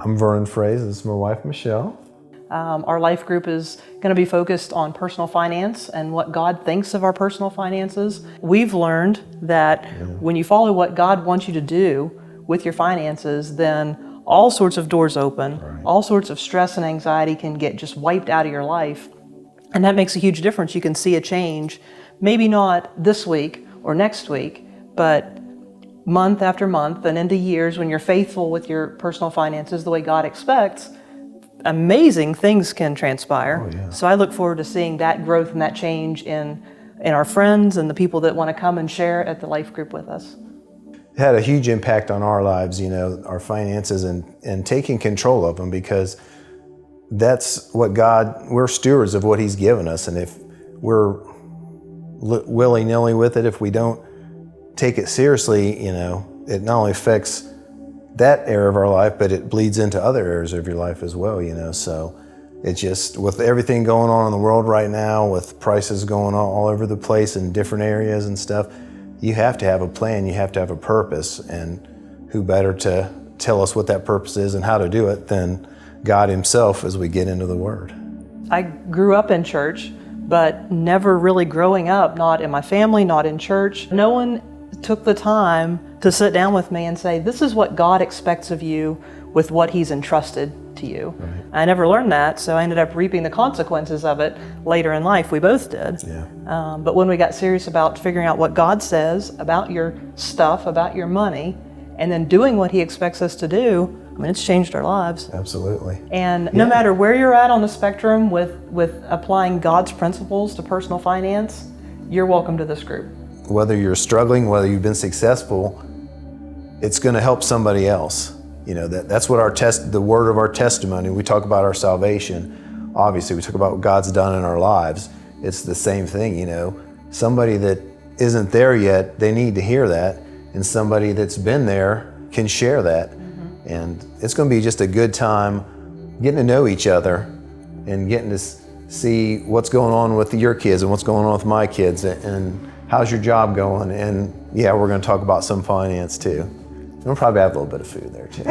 I'm Vern and Frase. This is my wife, Michelle. Our life group is going to be focused on personal finance and what God thinks of our personal finances. We've learned that when you follow what God wants you to do with your finances, then all sorts of doors open, all sorts of stress and anxiety can get just wiped out of your life. And that makes a huge difference. You can see a change, maybe not this week or next week, but month after month and into years when you're faithful with your personal finances the way God expects. Amazing things can transpire. Oh, yeah. So I look forward to seeing that growth and that change in our friends and the people that want to come and share at the life group with us. It had a huge impact on our lives, our finances and taking control of them, because that's what we're stewards of what He's given us. And if we're willy-nilly with it, if we don't take it seriously, it not only affects that area of our life, but it bleeds into other areas of your life as well, So it's just, with everything going on in the world right now, with prices going on all over the place in different areas and stuff, you have to have a plan, you have to have a purpose, and who better to tell us what that purpose is and how to do it than God Himself as we get into the Word. I grew up in church, but never really growing up, not in my family, not in church. No one took the time to sit down with me and say, this is what God expects of you with what He's entrusted to you. Right. I never learned that, so I ended up reaping the consequences of it later in life. We both did. Yeah. But when we got serious about figuring out what God says about your stuff, about your money, and then doing what He expects us to do, it's changed our lives. Absolutely. And no matter where you're at on the spectrum with applying God's principles to personal finance, you're welcome to this group. Whether you're struggling, whether you've been successful, it's going to help somebody else. That's what the word of our testimony. We talk about our salvation. Obviously, we talk about what God's done in our lives. It's the same thing, Somebody that isn't there yet, they need to hear that, and somebody that's been there can share that. And it's going to be just a good time getting to know each other and getting to see what's going on with your kids and what's going on with my kids, and how's your job going? And we're going to talk about some finance too. We'll probably have a little bit of food there too.